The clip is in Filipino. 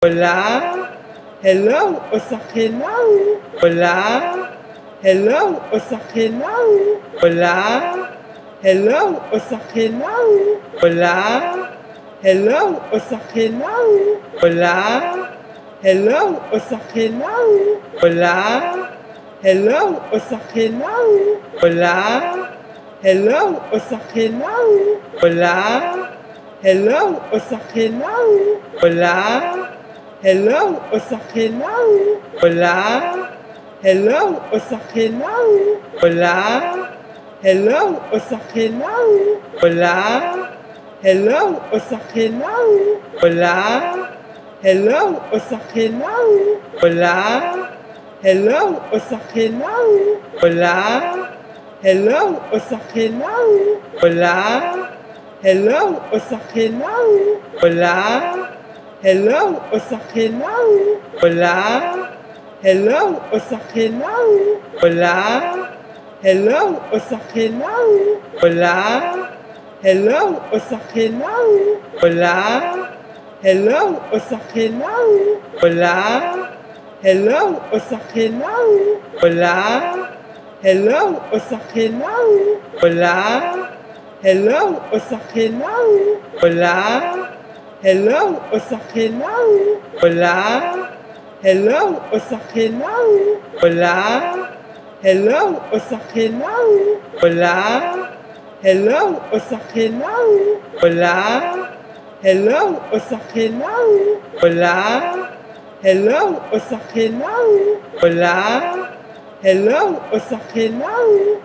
Olá, hello, osa hello. Olá, hello, osa hello. Olá, hello, osa hello. Olá, hello, osa hello. Olá, hello, osa hello. Olá, hello, osa hello. Olá, hello, osa hello. Olá, hello, osa hello. Olá. Hello, osa hello. Olá, hello, osa hello. Olá, hello, osa hello. Olá, hello, osa hello. Olá, hello, osa hello. Olá, hello, osa hello. Olá, hello, osa hello. Olá, hello, osa hello. Olá. Hello, osa hello. Olá, hello, osa hello. Olá, hello, osa hello. Olá, hello, osa hello. Olá, hello, osa hello. Olá, hello, osa hello. Olá, hello, osa hello. Olá, hello, osa hello. Olá. Hello, osa hello. Olá, hello, osa hello. Olá, hello, osa hello. Olá, hello, osa hello. Olá, hello, osa hello. Olá, hello, osa hello. Olá, hello, osa hello.